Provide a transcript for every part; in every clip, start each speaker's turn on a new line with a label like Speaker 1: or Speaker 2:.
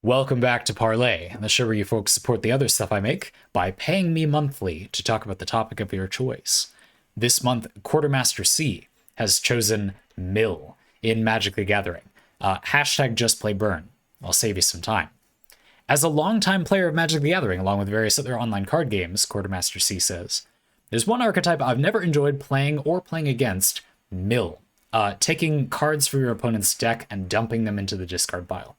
Speaker 1: Welcome back to Parley, the show where you folks support the other stuff I make by paying me monthly to talk about the topic of your choice. This month, Quartermaster Sea has chosen Mill in Magic the Gathering. Hashtag just play burn. I'll save you some time. As a longtime player of Magic the Gathering, along with various other online card games, Quartermaster Sea says, there's one archetype I've never enjoyed playing or playing against, Mill. Taking cards from your opponent's deck and dumping them into the discard pile.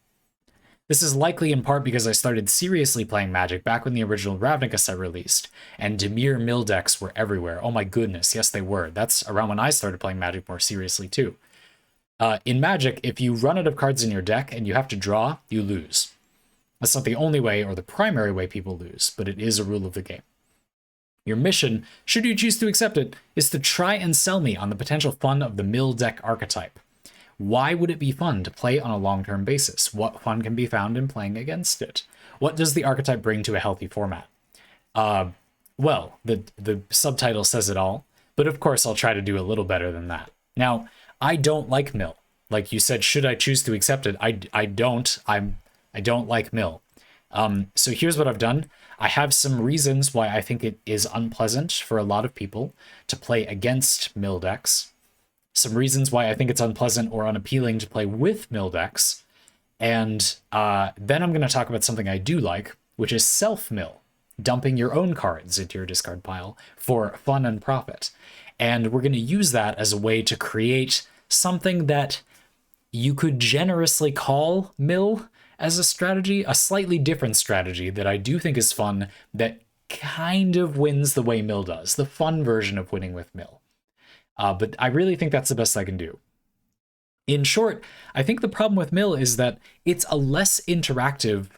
Speaker 1: This is likely in part because I started seriously playing Magic back when the original Ravnica set released, and Dimir Mill decks were everywhere. Oh my goodness, yes they were. That's around when I started playing Magic more seriously too. In Magic, if you run out of cards in your deck and you have to draw, you lose. That's not the only way or the primary way people lose, but it is a rule of the game. Your mission, should you choose to accept it, is to try and sell me on the potential fun of the Mill deck archetype. Why would it be fun to play on a long-term basis? What fun can be found in playing against it? What does the archetype bring to a healthy format? Well, the subtitle says it all, but of course I'll try to do a little better than that. Now, I don't like Mill. Like you said, should I choose to accept it? I don't. I don't like Mill. So here's what I've done. I have some reasons why I think it is unpleasant for a lot of people to play against Mill decks. Some reasons why I think it's unpleasant or unappealing to play with Mill decks. And then I'm going to talk about something I do like, which is self-mill, dumping your own cards into your discard pile for fun and profit. And we're going to use that as a way to create something that you could generously call Mill as a strategy, a slightly different strategy that I do think is fun, that kind of wins the way Mill does, the fun version of winning with Mill. But I really think that's the best I can do. In short, I think the problem with Mill is that it's a less interactive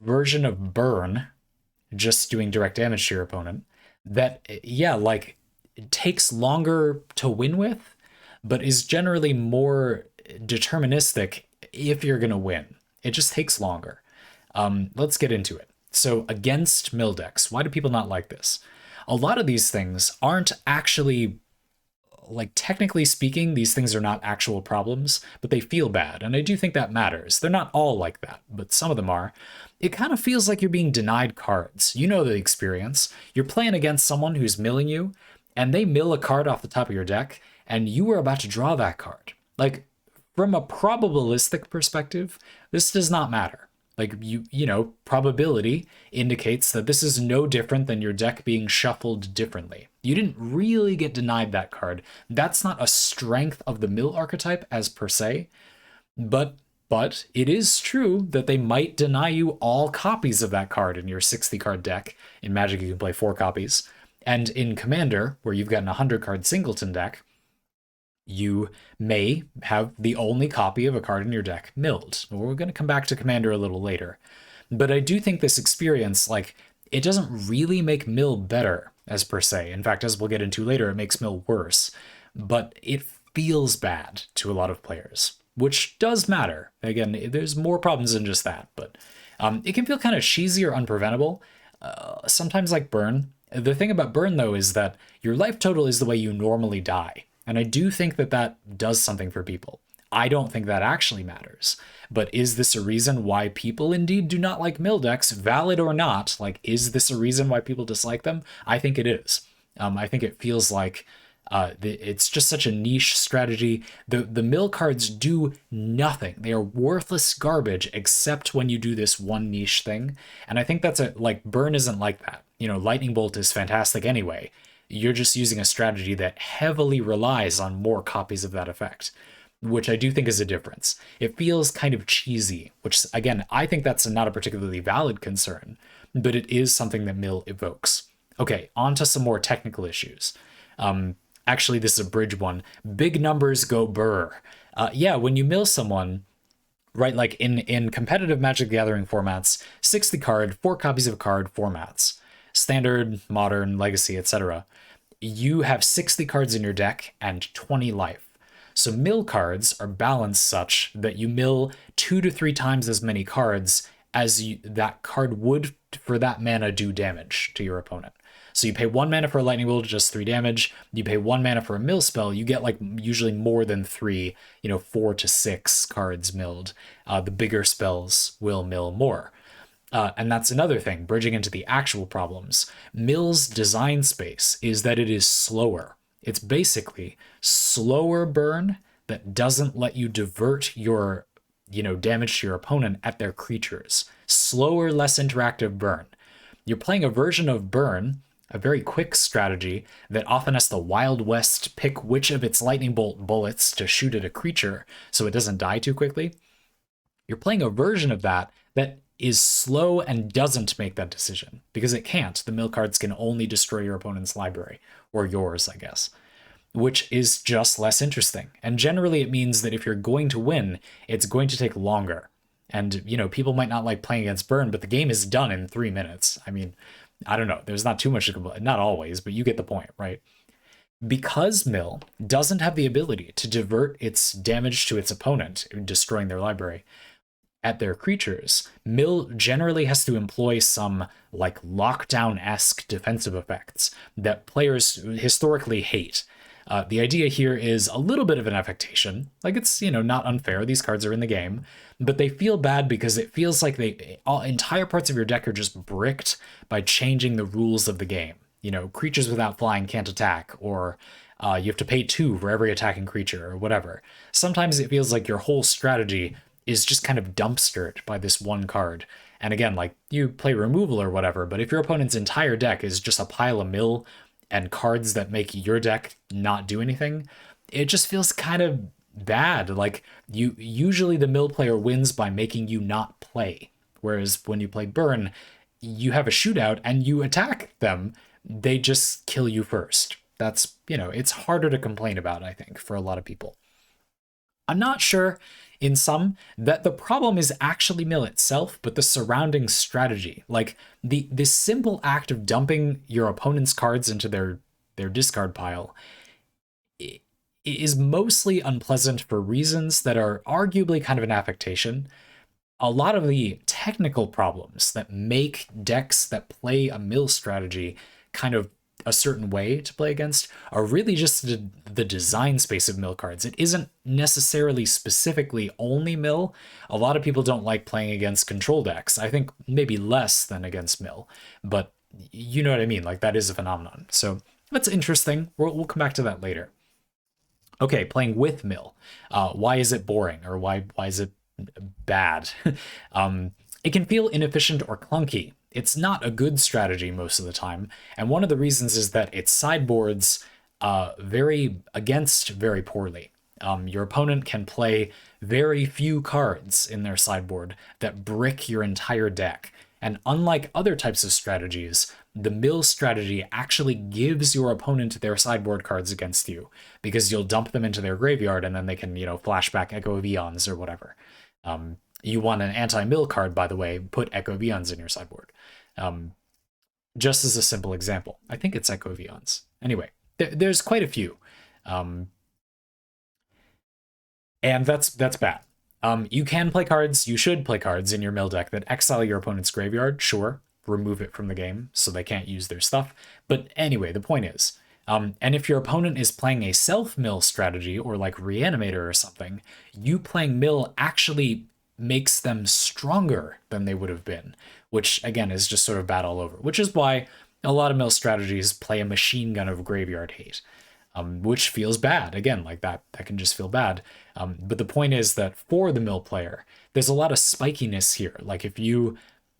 Speaker 1: version of Burn, just doing direct damage to your opponent, that, yeah, like, it takes longer to win with, but is generally more deterministic if you're going to win. It just takes longer. Let's get into it. So against Mill decks, why do people not like this? A lot of these things aren't actually, like, technically speaking, these things are not actual problems, but they feel bad. And I do think that matters. They're not all like that, but some of them are. It kind of feels like you're being denied cards. You know the experience. You're playing against someone who's milling you, and they mill a card off the top of your deck, and you were about to draw that card. Like, from a probabilistic perspective, this does not matter. Like, you know, probability indicates that this is no different than your deck being shuffled differently. You didn't really get denied that card. That's not a strength of the Mill archetype as per se, but it is true that they might deny you all copies of that card in your 60-card deck. In Magic, you can play 4 copies. And in Commander, where you've got an 100-card singleton deck, you may have the only copy of a card in your deck milled. We're going to come back to Commander a little later. But I do think this experience, like, it doesn't really make Mill better, as per se. In fact, as we'll get into later, it makes Mill worse. But it feels bad to a lot of players, which does matter. Again, there's more problems than just that, but it can feel kind of cheesy or unpreventable. Sometimes like Burn. The thing about Burn, though, is that your life total is the way you normally die. And I do think that that does something for people. I don't think that actually matters. But is this a reason why people indeed do not like Mill decks, valid or not? Like, is this a reason why people dislike them? I think it is. I think it feels like it's just such a niche strategy. The Mill cards do nothing. They are worthless garbage except when you do this one niche thing. And I think that's like, Burn isn't like that. You know, Lightning Bolt is fantastic anyway. You're just using a strategy that heavily relies on more copies of that effect, which I do think is a difference. It feels kind of cheesy, which, again, I think that's not a particularly valid concern, but it is something that Mill evokes. Okay, on to some more technical issues. Actually, this is a bridge one. Big numbers go burr. Yeah, when you mill someone, right, like in competitive Magic the Gathering formats, 60 card, 4 copies of a card formats, Standard, Modern, Legacy, etc., you have 60 cards in your deck and 20 life. So mill cards are balanced such that you mill 2 to 3 times as many cards as that card would for that mana do damage to your opponent. So you pay 1 mana for a lightning bolt, just 3 damage. You pay 1 mana for a mill spell, you get like usually more than 3, 4 to 6 cards milled. The bigger spells will mill more. And that's another thing, bridging into the actual problems. Mill's design space is that it is slower. It's basically slower burn that doesn't let you divert your, damage to your opponent at their creatures. Slower, less interactive burn. You're playing a version of burn, a very quick strategy that often has the Wild West pick which of its lightning bolt bullets to shoot at a creature so it doesn't die too quickly. You're playing a version of that is slow and doesn't make that decision because it can't. The mill cards can only destroy your opponent's library, or yours, I guess, which is just less interesting. And generally it means that if you're going to win, it's going to take longer. And, people might not like playing against burn, but the game is done in 3 minutes. I mean, I don't know. There's not too much to complain. Not always, but you get the point, right? Because mill doesn't have the ability to divert its damage to its opponent, destroying their library, at their creatures, mill generally has to employ some like lockdown-esque defensive effects that players historically hate. The idea here is a little bit of an affectation. Like it's, not unfair. These cards are in the game, but they feel bad because it feels like entire parts of your deck are just bricked by changing the rules of the game. Creatures without flying can't attack, or you have to pay 2 for every attacking creature, or whatever. Sometimes it feels like your whole strategy is just kind of dumpstered by this one card. And again, like you play removal or whatever, but if your opponent's entire deck is just a pile of mill and cards that make your deck not do anything, it just feels kind of bad. Like usually the mill player wins by making you not play. Whereas when you play burn, you have a shootout and you attack them. They just kill you first. That's, it's harder to complain about, I think, for a lot of people. I'm not sure in some that the problem is actually mill itself, but the surrounding strategy. Like this simple act of dumping your opponent's cards into their discard pile is mostly unpleasant for reasons that are arguably kind of an affectation. A lot of the technical problems that make decks that play a mill strategy kind of a certain way to play against are really just the design space of mill cards. It isn't necessarily specifically only mill. A lot of people don't like playing against control decks. I think maybe less than against mill, but you know what I mean? Like that is a phenomenon. So that's interesting. We'll come back to that later. Okay, playing with mill. Why is it boring, or why is it bad? It can feel inefficient or clunky. It's not a good strategy most of the time, and one of the reasons is that it sideboards very poorly. Your opponent can play very few cards in their sideboard that brick your entire deck, and unlike other types of strategies, the mill strategy actually gives your opponent their sideboard cards against you, because you'll dump them into their graveyard and then they can, flashback Echo of Eons or whatever. You want an anti-mill card, by the way, put Echo of Eons in your sideboard. Just as a simple example. I think it's Echo of Eons. Anyway, there's quite a few. And that's bad. You can play cards, you should play cards in your mill deck that exile your opponent's graveyard, sure. Remove it from the game so they can't use their stuff. But anyway, the point is, and if your opponent is playing a self-mill strategy, or like Reanimator or something, you playing mill actually makes them stronger than they would have been, which again is just sort of bad all over, which is why a lot of mill strategies play a machine gun of graveyard hate, which feels bad. Again, like that can just feel bad. But the point is that for the mill player, there's a lot of spikiness here. Like if you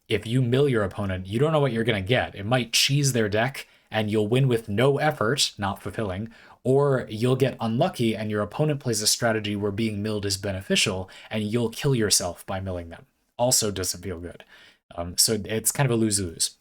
Speaker 1: mill your opponent, you don't know what you're going to get. It might cheese their deck and you'll win with no effort, not fulfilling, or you'll get unlucky and your opponent plays a strategy where being milled is beneficial and you'll kill yourself by milling them. Also doesn't feel good. So it's kind of a lose-lose.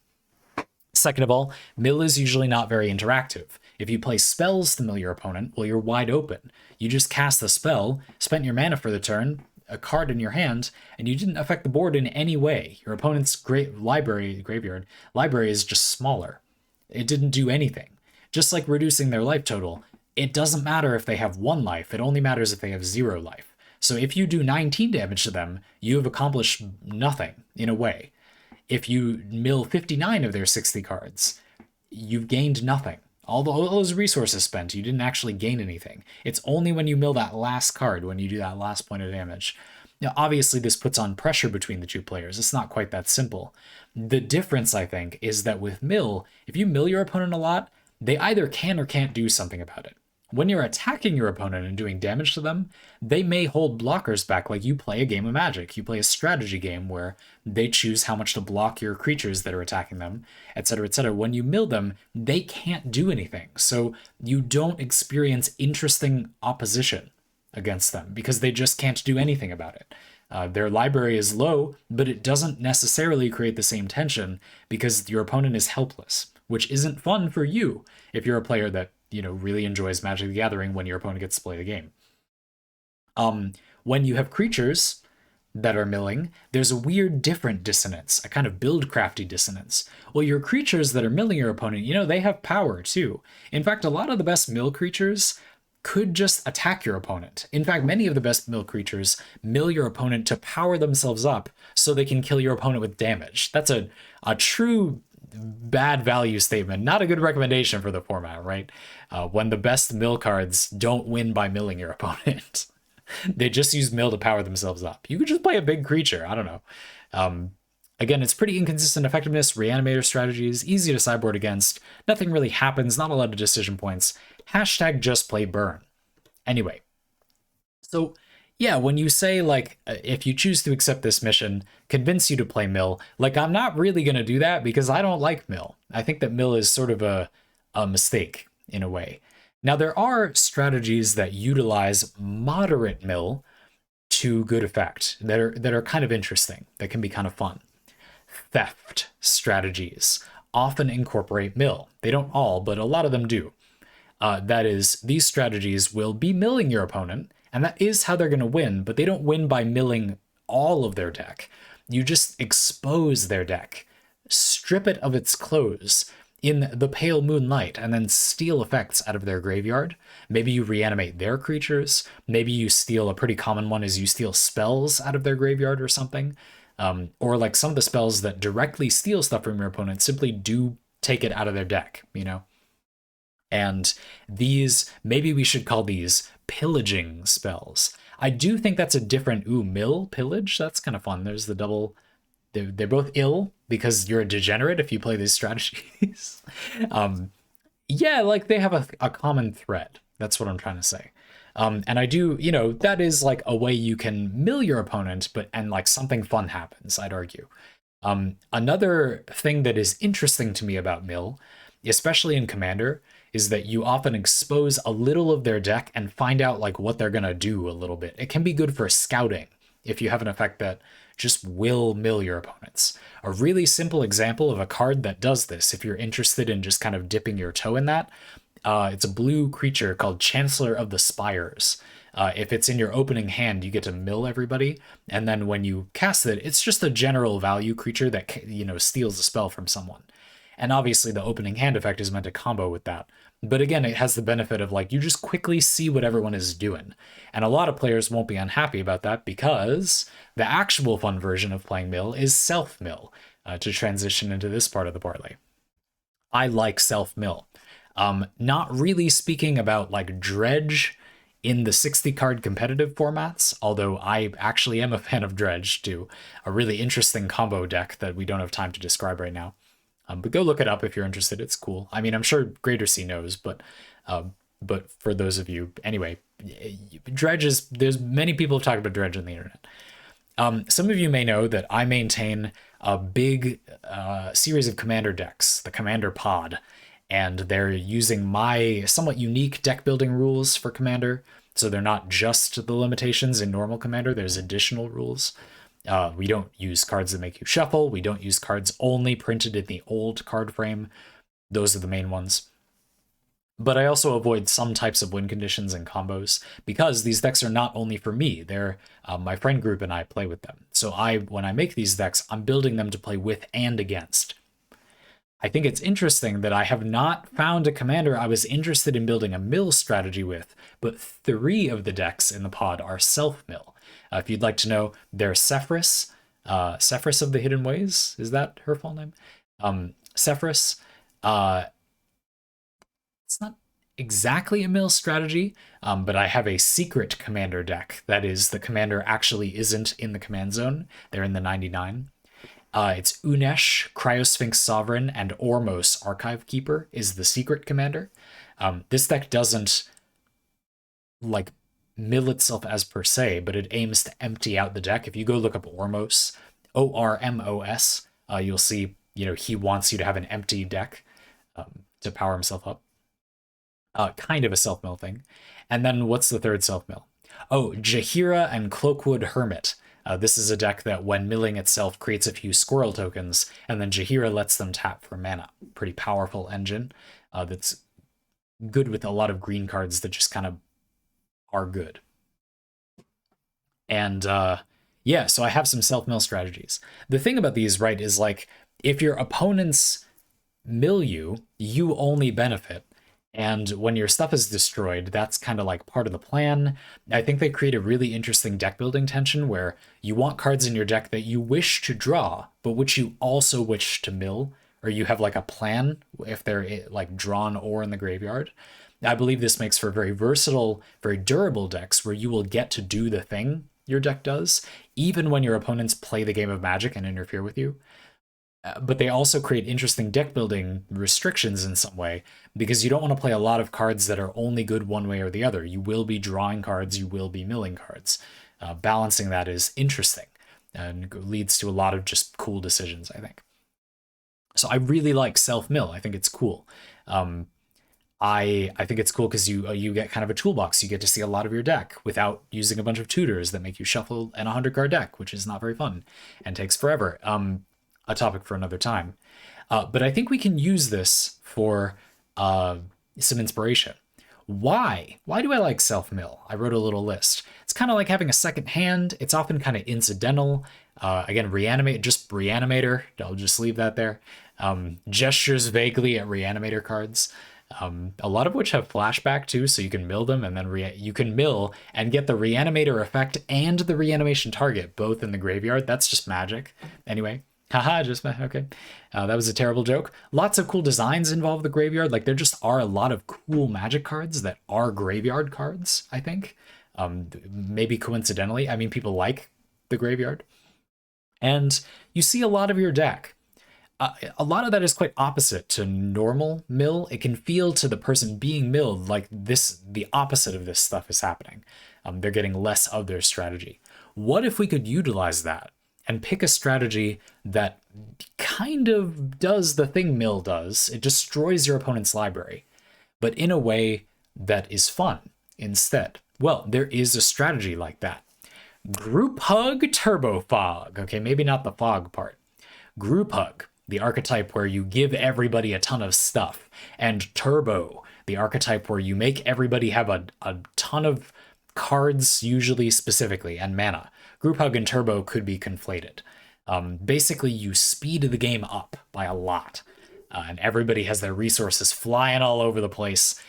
Speaker 1: Second of all, mill is usually not very interactive. If you play spells to mill your opponent, well, you're wide open. You just cast the spell, spent your mana for the turn, a card in your hand, and you didn't affect the board in any way. Your opponent's graveyard library is just smaller. It didn't do anything. Just like reducing their life total, it doesn't matter if they have 1 life, it only matters if they have 0 life. So if you do 19 damage to them, you have accomplished nothing, in a way. If you mill 59 of their 60 cards, you've gained nothing. All those resources spent, you didn't actually gain anything. It's only when you mill that last card, when you do that last point of damage. Now, obviously, this puts on pressure between the two players. It's not quite that simple. The difference, I think, is that with mill, if you mill your opponent a lot, they either can or can't do something about it. When you're attacking your opponent and doing damage to them, they may hold blockers back like you play a game of Magic. You play a strategy game where they choose how much to block your creatures that are attacking them, etc., etc. When you mill them, they can't do anything. So you don't experience interesting opposition against them because they just can't do anything about it. Their library is low, but it doesn't necessarily create the same tension because your opponent is helpless, which isn't fun for you if you're a player that really enjoys Magic the Gathering when your opponent gets to play the game. When you have creatures that are milling, there's a weird different dissonance, a kind of buildcrafty dissonance. Well, your creatures that are milling your opponent, they have power too. In fact, a lot of the best mill creatures could just attack your opponent. In fact, many of the best mill creatures mill your opponent to power themselves up so they can kill your opponent with damage. That's a true bad value statement. Not a good recommendation for the format, right? When the best mill cards don't win by milling your opponent. They just use mill to power themselves up. You could just play a big creature. I don't know. Again, it's pretty inconsistent effectiveness. Reanimator strategies, easy to sideboard against. Nothing really happens. Not a lot of decision points. Hashtag just play burn. Anyway, so yeah, when you say, like, if you choose to accept this mission, convince you to play mill, like, I'm not really going to do that because I don't like mill. I think that mill is sort of a mistake in a way. Now, there are strategies that utilize moderate mill to good effect that are kind of interesting, that can be kind of fun. Theft strategies often incorporate mill. They don't all, but a lot of them do. That is, these strategies will be milling your opponent, and that is how they're going to win, but they don't win by milling all of their deck. You just expose their deck, strip it of its clothes in the pale moonlight, and then steal effects out of their graveyard. Maybe you reanimate their creatures. Maybe you steal, a pretty common one is you steal spells out of their graveyard or something. Or like some of the spells that directly steal stuff from your opponent simply do take it out of their deck, And these, maybe we should call these pillaging spells. I do think that's a different, mill, pillage, that's kind of fun. There's the double, they're both ill because you're a degenerate if you play these strategies. Yeah, like they have a common thread. That's what I'm trying to say. And I do, that is like a way you can mill your opponent, and like something fun happens, I'd argue. Another thing that is interesting to me about mill, especially in Commander, is that you often expose a little of their deck and find out like what they're gonna do a little bit. It can be good for scouting if you have an effect that just will mill your opponents. A really simple example of a card that does this, if you're interested in just kind of dipping your toe in that, it's a blue creature called Chancellor of the Spires. If it's in your opening hand, you get to mill everybody, and then when you cast it, it's just a general value creature that steals a spell from someone. And obviously the opening hand effect is meant to combo with that. But again, it has the benefit of like you just quickly see what everyone is doing. And a lot of players won't be unhappy about that because the actual fun version of playing mill is self-mill, to transition into this part of the parlay. I like self-mill. Not really speaking about like dredge in the 60 card competitive formats, although I actually am a fan of dredge too, a really interesting combo deck that we don't have time to describe right now. But go look it up if you're interested. It's cool. I mean, I'm sure Greater Sea knows, but for those of you, anyway, dredge is, there's many people have talked about dredge on the internet. Some of you may know that I maintain a big series of Commander decks, the Commander Pod, and they're using my somewhat unique deck building rules for Commander. So they're not just the limitations in normal Commander, there's additional rules. We don't use cards that make you shuffle. We don't use cards only printed in the old card frame. Those are the main ones. But I also avoid some types of win conditions and combos because these decks are not only for me. They're my friend group and I play with them. So when I make these decks, I'm building them to play with and against. I think it's interesting that I have not found a commander I was interested in building a mill strategy with, but 3 of the decks in the pod are self-mill. If you'd like to know, they're Sephris, Sephris of the Hidden Ways. Is that her full name? Sephris, it's not exactly a mill strategy, but I have a secret commander deck. That is, the commander actually isn't in the command zone. They're in the 99. It's Unesh, Cryosphinx Sovereign, and Ormos Archive Keeper is the secret commander. This deck doesn't like mill itself as per se, but it aims to empty out the deck. If you go look up Ormos, Ormos, you'll see, he wants you to have an empty deck to power himself up. Kind of a self mill thing. And then what's the third self mill? Oh, Jaheira and Cloakwood Hermit. This is a deck that, when milling itself, creates a few squirrel tokens, and then Jaheira lets them tap for mana. Pretty powerful engine that's good with a lot of green cards that just kind of are good. And yeah, so I have some self-mill strategies. The thing about these, right, is like, if your opponents mill you, you only benefit. And when your stuff is destroyed, that's kind of like part of the plan. I think they create a really interesting deck building tension where you want cards in your deck that you wish to draw, but which you also wish to mill, or you have like a plan if they're like drawn or in the graveyard. I believe this makes for very versatile, very durable decks where you will get to do the thing your deck does, even when your opponents play the game of Magic and interfere with you. But they also create interesting deck building restrictions in some way, because you don't want to play a lot of cards that are only good one way or the other. You will be drawing cards, you will be milling cards. Balancing that is interesting and leads to a lot of just cool decisions, I think. So I really like self-mill. I think it's cool. I think it's cool because you get kind of a toolbox. You get to see a lot of your deck without using a bunch of tutors that make you shuffle an 100-card deck, which is not very fun and takes forever. A topic for another time. But I think we can use this for some inspiration. Why? Why do I like self-mill? I wrote a little list. It's kind of like having a second hand. It's often kind of incidental. Again, just Reanimator. I'll just leave that there. Gestures vaguely at Reanimator cards. A lot of which have flashback too, so you can mill them, and then you can mill and get the Reanimator effect and the reanimation target both in the graveyard. That's just magic. Anyway. Haha, just okay. That was a terrible joke. Lots of cool designs involve the graveyard. Like, there just are a lot of cool Magic cards that are graveyard cards, I think. Maybe coincidentally. I mean, people like the graveyard. And you see a lot of your deck. A lot of that is quite opposite to normal mill. It can feel to the person being milled like the opposite of this stuff is happening. They're getting less of their strategy. What if we could utilize that and pick a strategy that kind of does the thing mill does? It destroys your opponent's library, but in a way that is fun instead. Well, there is a strategy like that. Group Hug Turbo Fog. Okay, maybe not the fog part. Group Hug, the archetype where you give everybody a ton of stuff. And Turbo, the archetype where you make everybody have a ton of cards, usually specifically, and mana. Group Hug and Turbo could be conflated. Basically, you speed the game up by a lot, and everybody has their resources flying all over the place.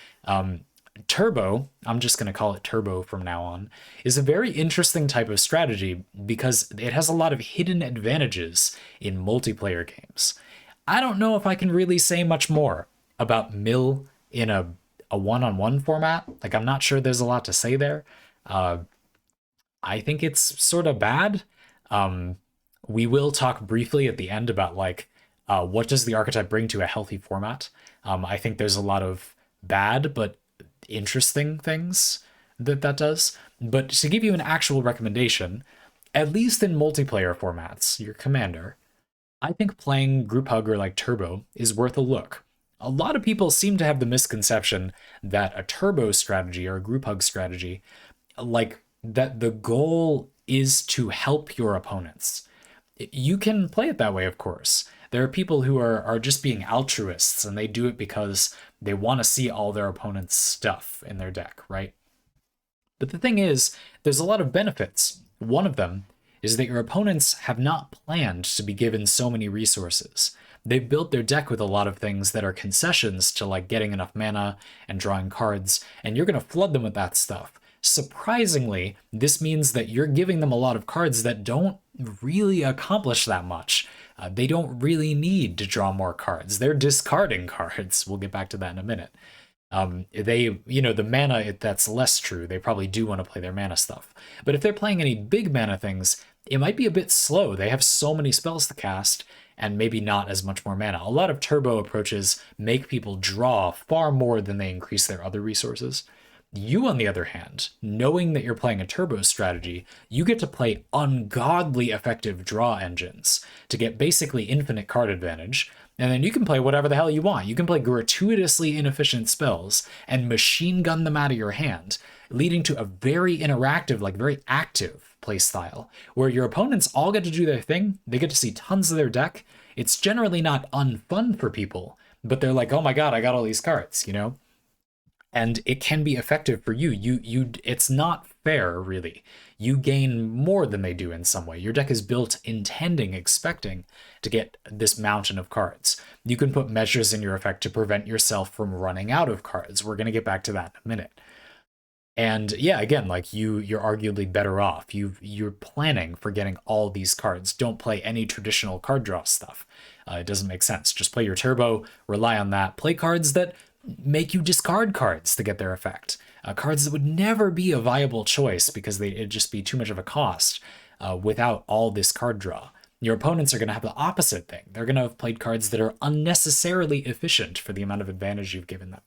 Speaker 1: Turbo, I'm just going to call it Turbo from now on, is a very interesting type of strategy because it has a lot of hidden advantages in multiplayer games. I don't know if I can really say much more about mill in a one-on-one format. Like, I'm not sure there's a lot to say there. I think it's sort of bad. We will talk briefly at the end about like what does the archetype bring to a healthy format. I think there's a lot of bad but interesting things that does. But to give you an actual recommendation, at least in multiplayer formats, your commander, I think playing Group Hug or like Turbo is worth a look. A lot of people seem to have the misconception that a Turbo strategy or a Group Hug strategy, like that the goal is to help your opponents. You can play it that way, of course. There are people who are just being altruists, and they do it because they want to see all their opponents' stuff in their deck, right? But the thing is, there's a lot of benefits. One of them is that your opponents have not planned to be given so many resources. They've built their deck with a lot of things that are concessions to like getting enough mana and drawing cards, and you're going to flood them with that stuff. Surprisingly, this means that you're giving them a lot of cards that don't really accomplish that much. They don't really need to draw more cards. They're discarding cards. We'll get back to that in a minute. The mana, that's less true. They probably do want to play their mana stuff. But if they're playing any big mana things, it might be a bit slow. They have so many spells to cast and maybe not as much more mana. A lot of turbo approaches make people draw far more than they increase their other resources. You, on the other hand, knowing that you're playing a turbo strategy, you get to play ungodly effective draw engines to get basically infinite card advantage, and then you can play whatever the hell you want. You can play gratuitously inefficient spells and machine gun them out of your hand, leading to a very interactive, like very active playstyle, where your opponents all get to do their thing, they get to see tons of their deck. It's generally not unfun for people, but they're like, oh my god, I got all these cards, you know? And it can be effective for you. It's not fair, really. You gain more than they do in some way. Your deck is built expecting to get this mountain of cards. You can put measures in your effect to prevent yourself from running out of cards. We're going to get back to that in a minute. And yeah, again, like you're arguably better off. You're planning for getting all these cards. Don't play any traditional card draw stuff. It doesn't make sense. Just play your turbo, rely on that. Play cards that make you discard cards to get their effect. Cards that would never be a viable choice because it'd just be too much of a cost without all this card draw. Your opponents are going to have the opposite thing. They're going to have played cards that are unnecessarily efficient for the amount of advantage you've given them.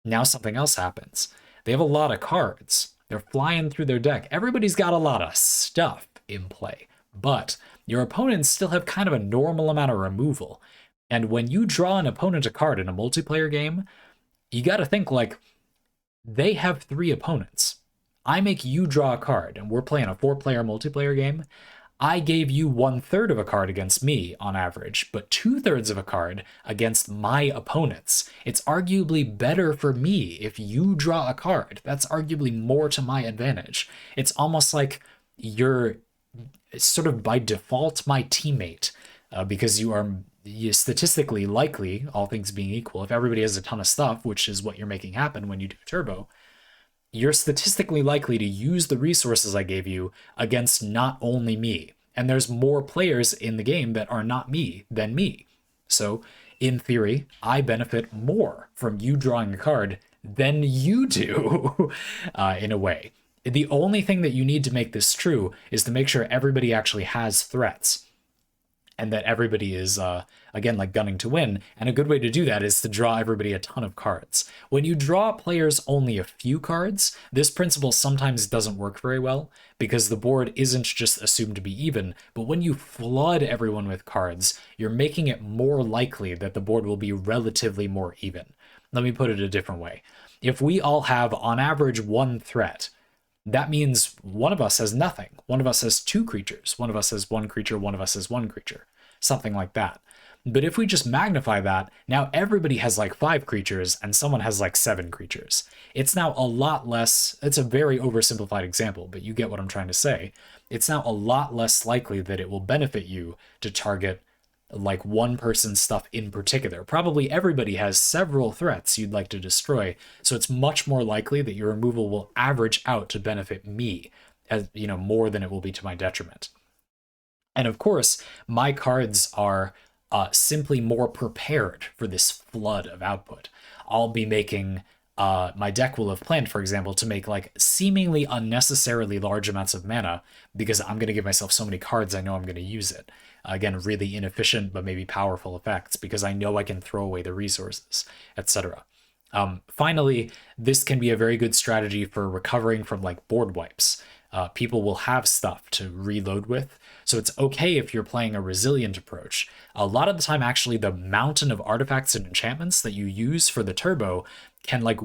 Speaker 1: Now something else happens. They have a lot of cards. They're flying through their deck. Everybody's got a lot of stuff in play, but your opponents still have kind of a normal amount of removal. And when you draw an opponent a card in a multiplayer game, you got to think like, they have 3 opponents. I make you draw a card, and we're playing a 4-player multiplayer game. I gave you 1/3 of a card against me on average, but 2/3 of a card against my opponents. It's arguably better for me if you draw a card. That's arguably more to my advantage. It's almost like you're sort of by default my teammate because you're statistically likely, all things being equal, if everybody has a ton of stuff, which is what you're making happen when you do turbo, you're statistically likely to use the resources I gave you against not only me. And there's more players in the game that are not me than me. So, in theory, I benefit more from you drawing a card than you do, in a way. The only thing that you need to make this true is to make sure everybody actually has threats and that everybody is, again, like gunning to win. And a good way to do that is to draw everybody a ton of cards. When you draw players only a few cards, this principle sometimes doesn't work very well because the board isn't just assumed to be even, but when you flood everyone with cards, you're making it more likely that the board will be relatively more even. Let me put it a different way. If we all have, on average, 1 threat, that means one of us has nothing. One of us has 2 creatures. One of us has 1 creature. One of us has 1 creature. Something like that. But if we just magnify that, now everybody has like 5 creatures and someone has like 7 creatures. It's now a lot less, it's a very oversimplified example, but you get what I'm trying to say. It's now a lot less likely that it will benefit you to target like one person's stuff in particular. Probably everybody has several threats you'd like to destroy, so it's much more likely that your removal will average out to benefit me, as more than it will be to my detriment. And of course, my cards are simply more prepared for this flood of output. I'll be making my deck will have planned, for example, to make like seemingly unnecessarily large amounts of mana because I'm going to give myself so many cards I know I'm going to use it. Again, really inefficient but maybe powerful effects because I know I can throw away the resources, etc. Finally, this can be a very good strategy for recovering from like board wipes. People will have stuff to reload with, so it's okay if you're playing a resilient approach. A lot of the time, actually, the mountain of artifacts and enchantments that you use for the turbo can like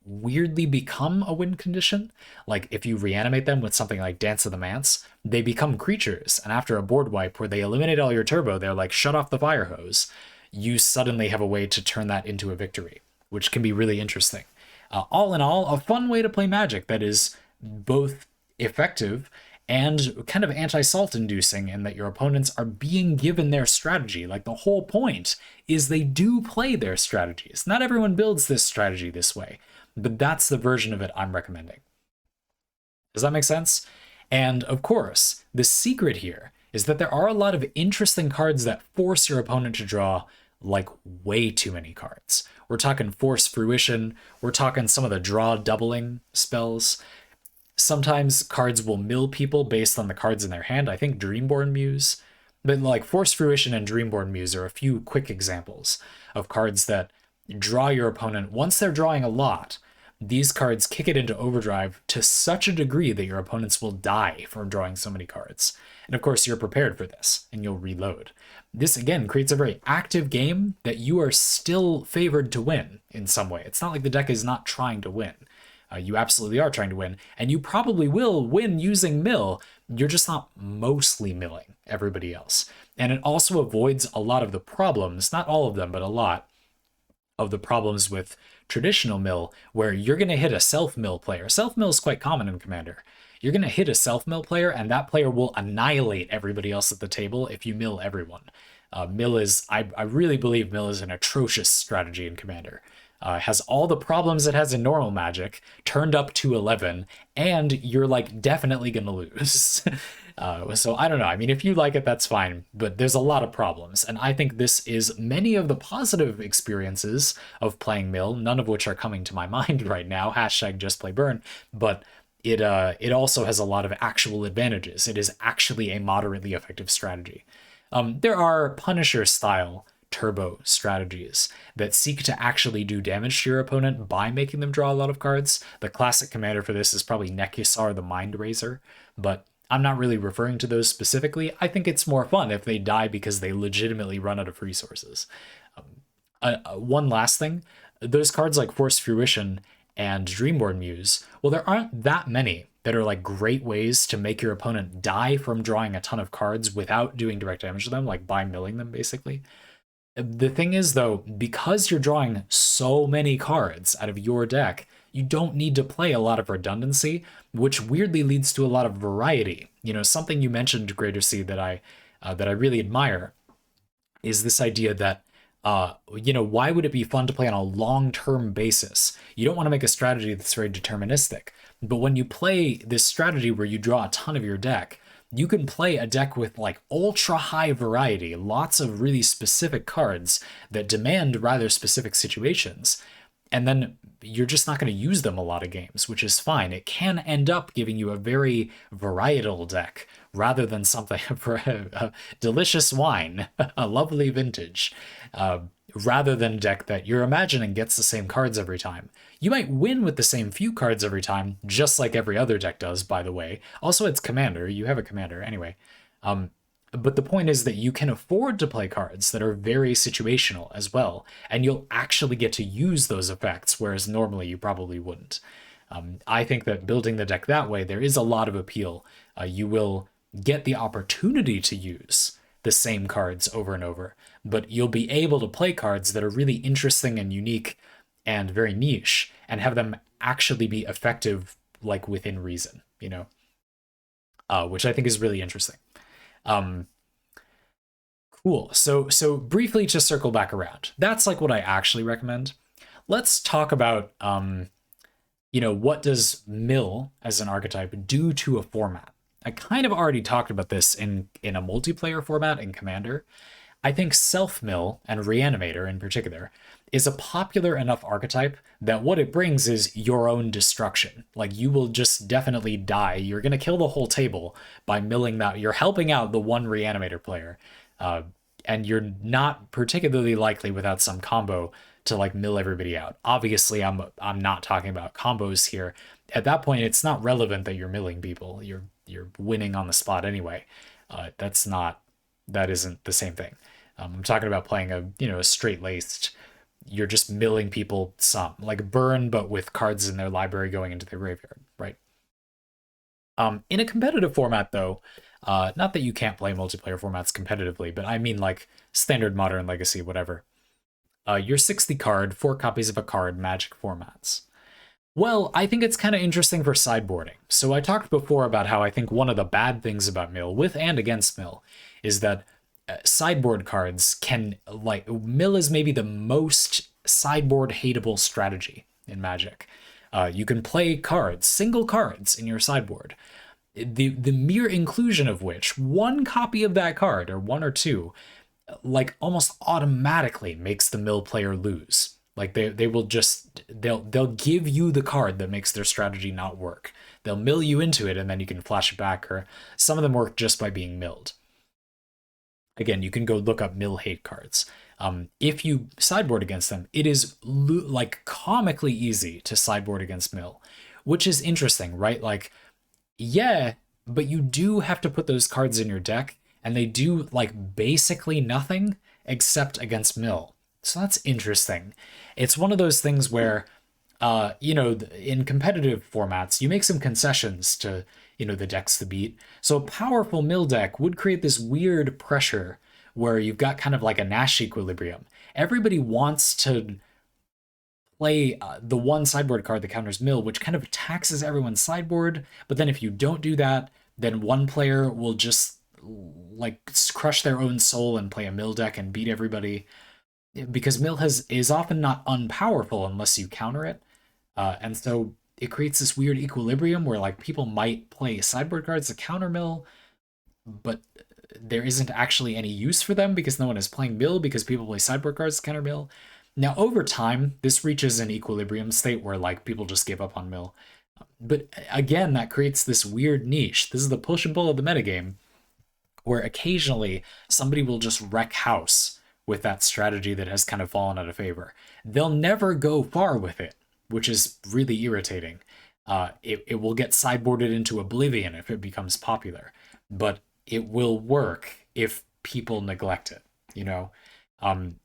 Speaker 1: weirdly become a win condition. Like if you reanimate them with something like Dance of the Manse, they become creatures, and after a board wipe where they eliminate all your turbo, they're like, shut off the fire hose. You suddenly have a way to turn that into a victory, which can be really interesting. All in all, a fun way to play Magic that is both effective and kind of anti-salt inducing in that your opponents are being given their strategy. Like the whole point is they do play their strategies. Not everyone builds this strategy this way, but that's the version of it I'm recommending. Does that make sense? And of course, the secret here is that there are a lot of interesting cards that force your opponent to draw like way too many cards. We're talking Force Fruition, we're talking some of the draw doubling spells. Sometimes cards will mill people based on the cards in their hand. I think Dreamborn Muse. But like Force Fruition and Dreamborn Muse are a few quick examples of cards that draw your opponent. Once they're drawing a lot, these cards kick it into overdrive to such a degree that your opponents will die from drawing so many cards. And of course, you're prepared for this, and you'll reload. This, again, creates a very active game that you are still favored to win in some way. It's not like the deck is not trying to win. You absolutely are trying to win, and you probably will win using mill. You're just not mostly milling everybody else. And it also avoids a lot of the problems, not all of them, but a lot of the problems with traditional mill, where you're going to hit a self-mill player. Self-mill is quite common in Commander. You're going to hit a self-mill player, and that player will annihilate everybody else at the table if you mill everyone. Mill is, I really believe mill is an atrocious strategy in Commander. Has all the problems it has in normal Magic turned up to 11, and you're like definitely gonna lose. So I don't know. I mean, if you like it, that's fine, but there's a lot of problems, and I think this is many of the positive experiences of playing mill, none of which are coming to my mind right now. Hashtag just play burn, but it also has a lot of actual advantages. It is actually a moderately effective strategy. There are Punisher style turbo strategies that seek to actually do damage to your opponent by making them draw a lot of cards. The classic commander for this is probably Nekusar the Mind Razor, but I'm not really referring to those specifically. I think it's more fun if they die because they legitimately run out of resources. One last thing, those cards like Force Fruition and Dreamborn Muse, well, there aren't that many that are like great ways to make your opponent die from drawing a ton of cards without doing direct damage to them, like by milling them, basically. The thing is, though, because you're drawing so many cards out of your deck, you don't need to play a lot of redundancy, which weirdly leads to a lot of variety. You know, something you mentioned, Greater Sea, that I really admire is this idea that, you know, why would it be fun to play on a long-term basis? You don't want to make a strategy that's very deterministic. But when you play this strategy where you draw a ton of your deck, you can play a deck with like ultra high variety, lots of really specific cards that demand rather specific situations. And then you're just not going to use them a lot of games, which is fine. It can end up giving you a very varietal deck rather than something for a delicious wine, a lovely vintage, rather than a deck that you're imagining gets the same cards every time. You might win with the same few cards every time, just like every other deck does, by the way. Also, it's Commander. You have a Commander anyway. But the point is that you can afford to play cards that are very situational as well, and you'll actually get to use those effects, whereas normally you probably wouldn't. I think that building the deck that way, there is a lot of appeal. You will get the opportunity to use the same cards over and over, but you'll be able to play cards that are really interesting and unique and very niche, and have them actually be effective, like within reason, you know, which I think is really interesting. Cool. So briefly to circle back around, that's like what I actually recommend. Let's talk about, you know, what does mill as an archetype do to a format? I kind of already talked about this in a multiplayer format in Commander. I think self-mill, and Reanimator in particular, is a popular enough archetype that what it brings is your own destruction. Like, you will just definitely die. You're going to kill the whole table by milling that. You're helping out the one Reanimator player, and you're not particularly likely without some combo to like mill everybody out. Obviously, I'm not talking about combos here. At that point, it's not relevant that you're milling people. You're winning on the spot anyway. That isn't the same thing. I'm talking about playing a straight-laced, you're just milling people some, like burn, but with cards in their library going into their graveyard, right? In a competitive format, though, not that you can't play multiplayer formats competitively, but I mean like standard, modern, legacy, whatever. Your 60 card, 4 copies of a card, Magic formats. Well, I think it's kind of interesting for sideboarding. So I talked before about how I think one of the bad things about mill, with and against mill, is that sideboard cards can, like, mill is maybe the most sideboard hateable strategy in Magic. You can play cards, single cards in your sideboard, the mere inclusion of which, one copy of that card, or one or two, like almost automatically makes the mill player lose. Like they will just they'll give you the card that makes their strategy not work. They'll mill you into it and then you can flash it back, or some of them work just by being milled. Again, you can go look up mill hate cards. If you sideboard against them, it is like comically easy to sideboard against mill, which is interesting, right? Like, yeah, but you do have to put those cards in your deck, and they do like basically nothing except against mill. So that's interesting. It's one of those things where, in competitive formats, you make some concessions to, the decks to beat. So a powerful mill deck would create this weird pressure where you've got kind of like a Nash equilibrium. Everybody wants to play the one sideboard card that counters mill, which kind of taxes everyone's sideboard. But then if you don't do that, then one player will just like crush their own soul and play a mill deck and beat everybody, because mill is often not unpowerful unless you counter it, and so it creates this weird equilibrium where like people might play sideboard cards to counter mill, but there isn't actually any use for them because no one is playing mill because people play sideboard cards to counter mill. Now, over time, this reaches an equilibrium state where like people just give up on mill. But again, that creates this weird niche. This is the push and pull of the metagame, where occasionally somebody will just wreck house with that strategy that has kind of fallen out of favor. They'll never go far with it, which is really irritating. It will get sideboarded into oblivion if it becomes popular, but it will work if people neglect it, you know? Um,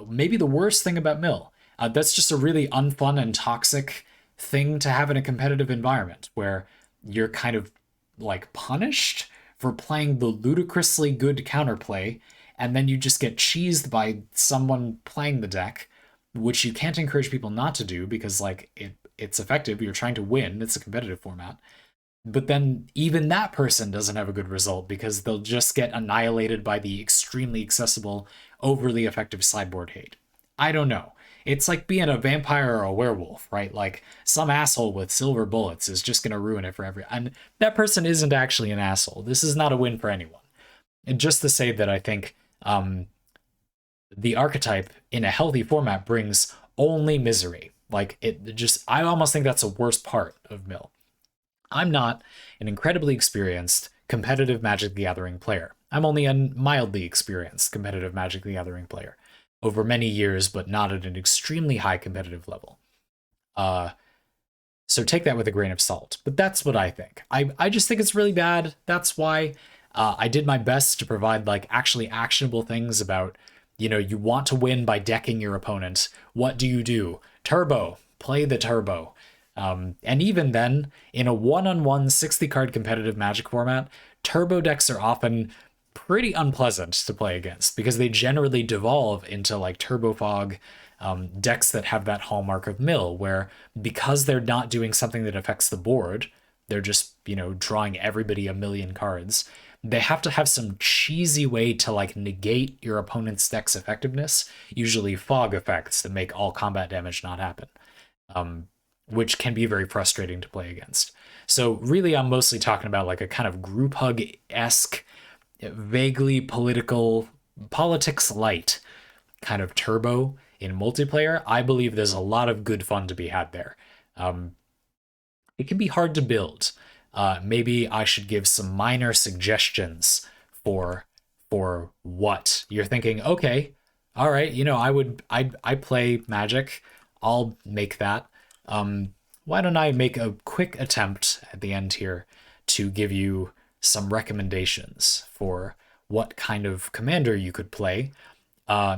Speaker 1: Maybe the worst thing about mill, that's just a really unfun and toxic thing to have in a competitive environment where you're kind of like punished for playing the ludicrously good counterplay, and then you just get cheesed by someone playing the deck, which you can't encourage people not to do because like it's effective. You're trying to win. It's a competitive format. But then even that person doesn't have a good result because they'll just get annihilated by the extremely accessible, overly effective sideboard hate. I don't know. It's like being a vampire or a werewolf, right? Like some asshole with silver bullets is just going to ruin it for everyone. And that person isn't actually an asshole. This is not a win for anyone. And just to say that I think the archetype in a healthy format brings only misery. Like it just, I almost think that's the worst part of Mill. I'm not an incredibly experienced competitive Magic the Gathering player. I'm only a mildly experienced competitive Magic the Gathering player over many years, but not at an extremely high competitive level. Uh, so take that with a grain of salt. But that's what I think. I just think it's really bad. That's why I did my best to provide like actually actionable things about, you want to win by decking your opponent. What do you do? Turbo. Play the turbo. And even then, in a one-on-one 60-card competitive Magic format, turbo decks are often pretty unpleasant to play against because they generally devolve into like turbo fog decks that have that hallmark of mill, where because they're not doing something that affects the board, they're just, drawing everybody a million cards. They have to have some cheesy way to like negate your opponent's deck's effectiveness, usually fog effects that make all combat damage not happen. Which can be very frustrating to play against. So really, I'm mostly talking about like a kind of group hug-esque, vaguely politics light kind of turbo in multiplayer. I believe there's a lot of good fun to be had there. It can be hard to build. Maybe I should give some minor suggestions for what you're thinking. Okay, all right, I play Magic. I'll make that. Why don't I make a quick attempt at the end here to give you some recommendations for what kind of commander you could play,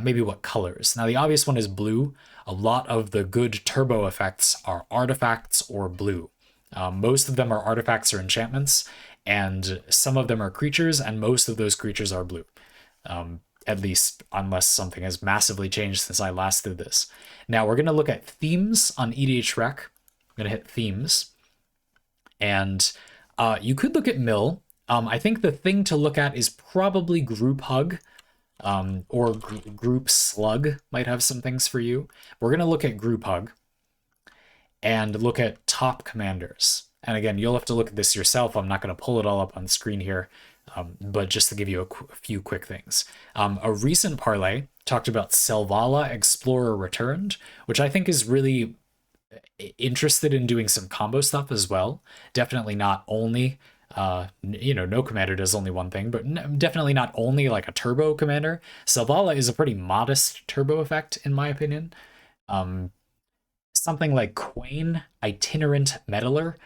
Speaker 1: maybe what colors. Now, the obvious one is blue. A lot of the good turbo effects are artifacts or blue. Most of them are artifacts or enchantments, and some of them are creatures, and most of those creatures are blue. At least unless something has massively changed since I last did this. Now we're going to look at themes on EDH Rec. I'm going to hit themes. And you could look at mill. I think the thing to look at is probably group hug, or group slug might have some things for you. We're going to look at group hug and look at top commanders. And again, you'll have to look at this yourself. I'm not going to pull it all up on screen here. But just to give you a few quick things, a recent parlay talked about Selvala Explorer Returned, which I think is really interested in doing some combo stuff as well. Definitely not only, no commander does only one thing, but definitely not only like a turbo commander. Selvala is a pretty modest turbo effect, in my opinion. Something like Quain, Itinerant Meddler,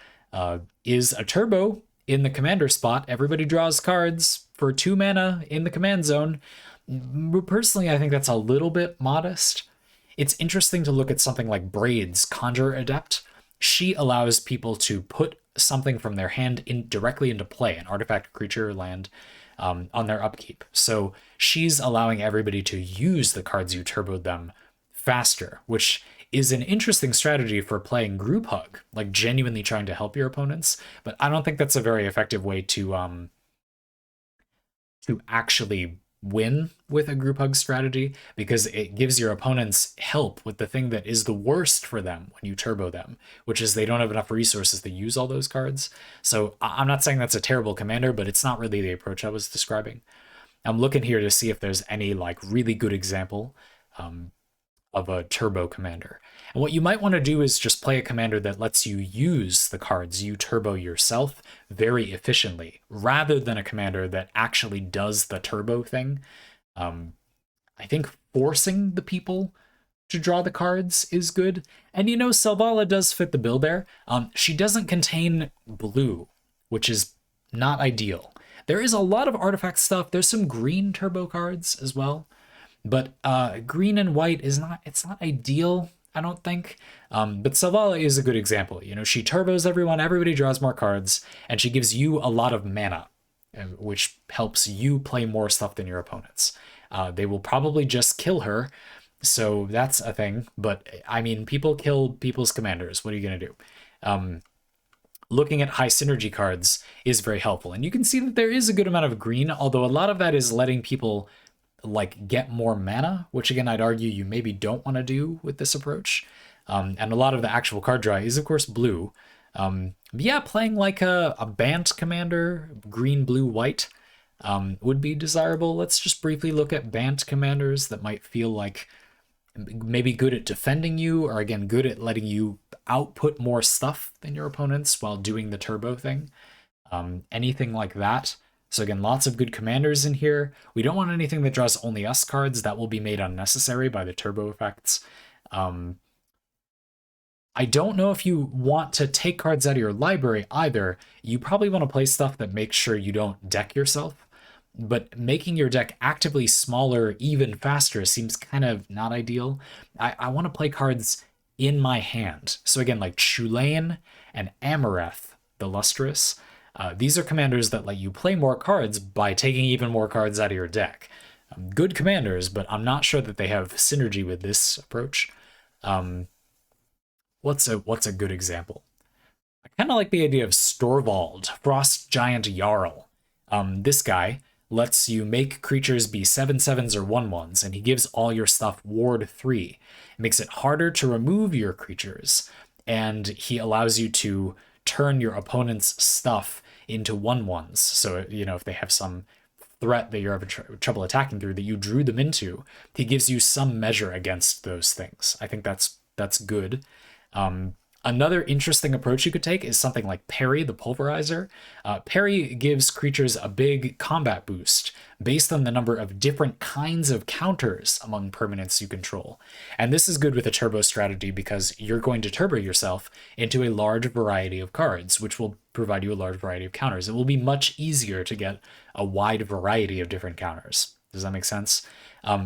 Speaker 1: is a turbo in the commander spot. Everybody draws cards for 2 mana in the command zone. Personally, I think that's a little bit modest. It's interesting to look at something like Braid's Conjure Adept. She allows people to put something from their hand directly into play, an artifact, creature, land, on their upkeep. So she's allowing everybody to use the cards you turboed them faster, which is an interesting strategy for playing group hug, like genuinely trying to help your opponents. But I don't think that's a very effective way to actually win with a group hug strategy, because it gives your opponents help with the thing that is the worst for them when you turbo them, which is they don't have enough resources to use all those cards. So I'm not saying that's a terrible commander, but it's not really the approach I was describing. I'm looking here to see if there's any like really good example of a turbo commander. And what you might want to do is just play a commander that lets you use the cards you turbo yourself very efficiently, rather than a commander that actually does the turbo thing. I think forcing the people to draw the cards is good. And Selvala does fit the bill there. She doesn't contain blue, which is not ideal. There is a lot of artifact stuff. There's some green turbo cards as well. But green and white it's not ideal, I don't think. But Selvala is a good example. She turbos everyone, everybody draws more cards, and she gives you a lot of mana, which helps you play more stuff than your opponents. They will probably just kill her, so that's a thing. But I mean, people kill people's commanders. What are you going to do? Looking at high synergy cards is very helpful. And you can see that there is a good amount of green, although a lot of that is letting people like get more mana, which again I'd argue you maybe don't want to do with this approach. And a lot of the actual card draw is of course blue. Yeah, playing like a Bant commander, green, blue, white, would be desirable. Let's just briefly look at Bant commanders that might feel like maybe good at defending you, or again good at letting you output more stuff than your opponents while doing the turbo thing. Anything like that. So again, lots of good commanders in here. We don't want anything that draws only us cards. That will be made unnecessary by the turbo effects. I don't know if you want to take cards out of your library either. You probably want to play stuff that makes sure you don't deck yourself. But making your deck actively smaller even faster seems kind of not ideal. I want to play cards in my hand. So again, like Chulainn and Amareth, the Lustrous. These are commanders that let you play more cards by taking even more cards out of your deck. Good commanders, but I'm not sure that they have synergy with this approach. What's a good example? I kind of like the idea of Storvald, Frost Giant Jarl. This guy lets you make creatures be 7/7s or 1/1s, and he gives all your stuff Ward 3. It makes it harder to remove your creatures, and he allows you to turn your opponent's stuff into 1/1s. So, if they have some threat that you're having trouble attacking through that you drew them into, he gives you some measure against those things. I think that's good. Another interesting approach you could take is something like Parry the Pulverizer. Parry gives creatures a big combat boost based on the number of different kinds of counters among permanents you control. And this is good with a turbo strategy because you're going to turbo yourself into a large variety of cards, which will provide you a large variety of counters. It will be much easier to get a wide variety of different counters. Does that make sense?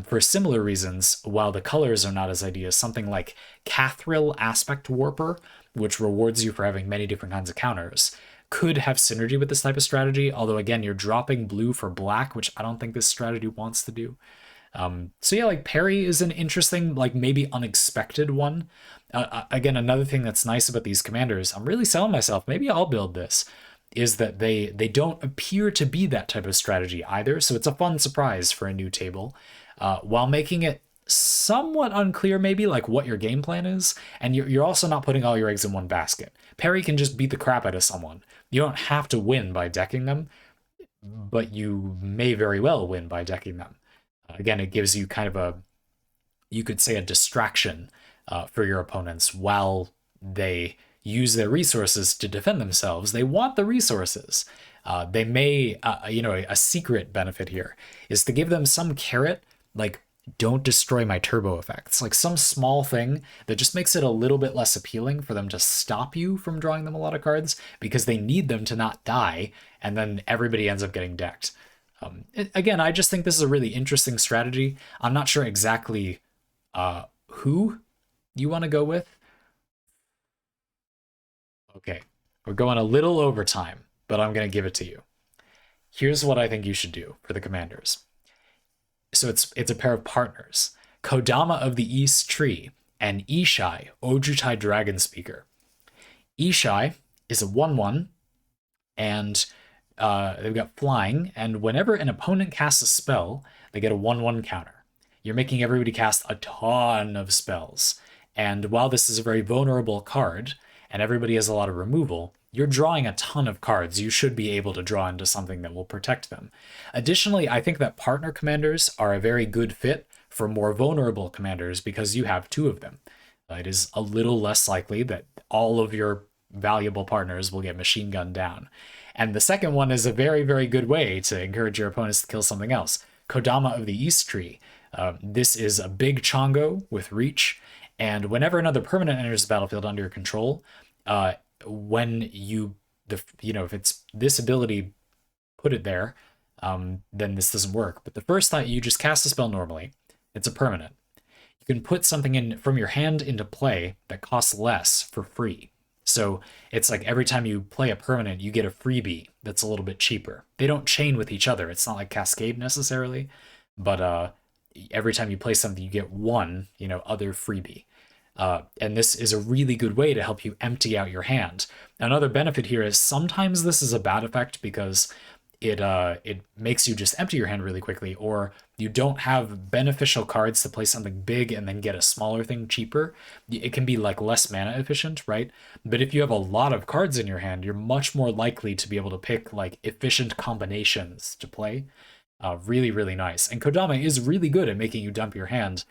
Speaker 1: For similar reasons, while the colors are not as ideal, something like Cathril Aspect Warper, which rewards you for having many different kinds of counters, could have synergy with this type of strategy, although again, you're dropping blue for black, which I don't think this strategy wants to do. So yeah, like Parry is an interesting, like maybe unexpected one. Again, another thing that's nice about these commanders, I'm really selling myself, maybe I'll build this, is that they don't appear to be that type of strategy either, so it's a fun surprise for a new table, while making it somewhat unclear maybe like what your game plan is, and you're also not putting all your eggs in one basket. Parry can just beat the crap out of someone. You don't have to win by decking them, but you may very well win by decking them. Again, it gives you kind of a, you could say, a distraction for your opponents while they use their resources to defend themselves. They want the resources. They may, a secret benefit here is to give them some carrot, like, don't destroy my turbo effects. Like some small thing that just makes it a little bit less appealing for them to stop you from drawing them a lot of cards because they need them to not die, and then everybody ends up getting decked. Again, I just think this is a really interesting strategy. I'm not sure exactly who you want to go with. Okay, we're going a little over time, but I'm going to give it to you. Here's what I think you should do for the commanders. So it's a pair of partners: Kodama of the East Tree and Ishai, Ojutai Dragon Speaker. Ishai is a 1/1, and they've got flying, and whenever an opponent casts a spell, they get a 1/1 counter. You're making everybody cast a ton of spells. And while this is a very vulnerable card, and everybody has a lot of removal, you're drawing a ton of cards. You should be able to draw into something that will protect them. Additionally, I think that partner commanders are a very good fit for more vulnerable commanders because you have two of them. It is a little less likely that all of your valuable partners will get machine gunned down. And the second one is a very, very good way to encourage your opponents to kill something else. Kodama of the East Tree. This is a big Chongo with reach, and whenever another permanent enters the battlefield under your control, when if it's this ability, put it there, then this doesn't work. But the first time you just cast a spell normally, it's a permanent. You can put something in from your hand into play that costs less for free. So it's like every time you play a permanent, you get a freebie that's a little bit cheaper. They don't chain with each other. It's not like Cascade necessarily, but every time you play something, you get one, other freebie. And this is a really good way to help you empty out your hand. Another benefit here is sometimes this is a bad effect because it makes you just empty your hand really quickly, or you don't have beneficial cards to play something big and then get a smaller thing cheaper. It can be like less mana efficient, right? But if you have a lot of cards in your hand, you're much more likely to be able to pick like efficient combinations to play. Really, really nice. And Kodama is really good at making you dump your hand,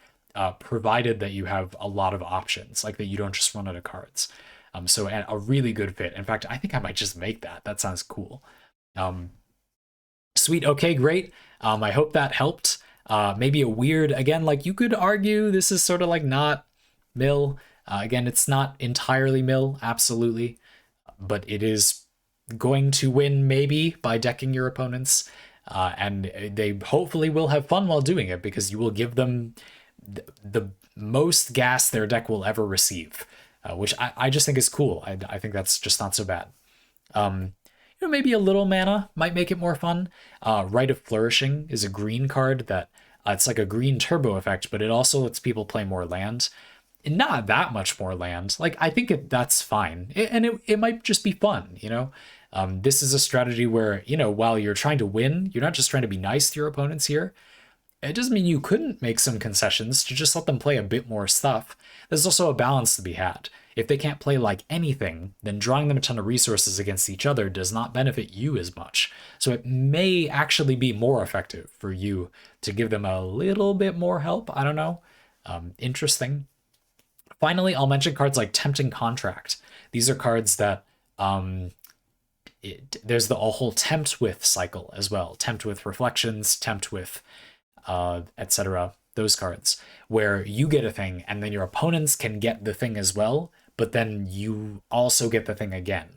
Speaker 1: provided that you have a lot of options, like that you don't just run out of cards. So a really good fit. In fact, I think I might just make that. That sounds cool. Sweet. Okay, great. I hope that helped. Maybe a weird, again, like you could argue this is sort of like not mill. Again, it's not entirely mill, absolutely, but it is going to win maybe by decking your opponents. And they hopefully will have fun while doing it because you will give them the most gas their deck will ever receive, which I just think is cool. I think that's just not so bad. Maybe a little mana might make it more fun. Rite of Flourishing is a green card that it's like a green turbo effect, but it also lets people play more land. Not that much more land. Like, I think that's fine. It might just be fun, This is a strategy where, while you're trying to win, you're not just trying to be nice to your opponents here. It doesn't mean you couldn't make some concessions to just let them play a bit more stuff. There's also a balance to be had. If they can't play like anything, then drawing them a ton of resources against each other does not benefit you as much. So it may actually be more effective for you to give them a little bit more help. I don't know. Interesting. Finally, I'll mention cards like Tempting Contract. These are cards that there's a whole tempt with cycle as well. Tempt with Reflections, tempt with etc. Those cards where you get a thing and then your opponents can get the thing as well, but then you also get the thing again.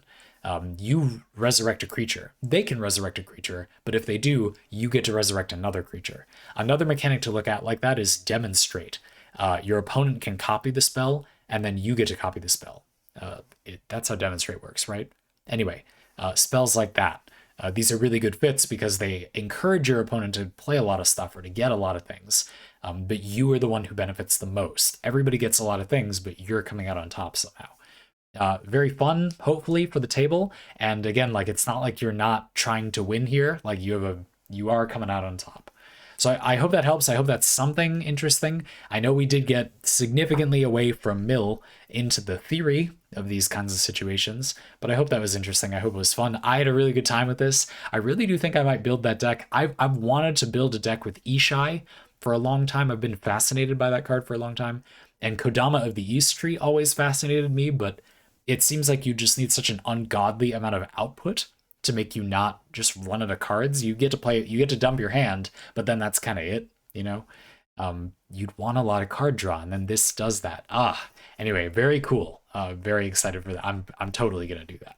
Speaker 1: You resurrect a creature. They can resurrect a creature, but if they do, you get to resurrect another creature. Another mechanic to look at like that is Demonstrate. Your opponent can copy the spell, and then you get to copy the spell. That's how Demonstrate works, right? Anyway, spells like that. These are really good fits because they encourage your opponent to play a lot of stuff or to get a lot of things, but you are the one who benefits the most. Everybody gets a lot of things, but you're coming out on top somehow. Very fun, hopefully, for the table. And again, like, it's not like you're not trying to win here. Like, you are coming out on top. So I hope that helps. I hope that's something interesting. I know we did get significantly away from mill into the theory of these kinds of situations, but I hope that was interesting. I hope it was fun. I had a really good time with this. I really do think I might build that deck. I've wanted to build a deck with Ishai for a long time. I've been fascinated by that card for a long time. And Kodama of the East Tree always fascinated me, but it seems like you just need such an ungodly amount of output to make you not just run out of cards. You get to play, you get to dump your hand, but then that's kind of it, you know? You'd want a lot of card draw, and then this does that. Anyway, very cool. Very excited for that. I'm totally gonna do that.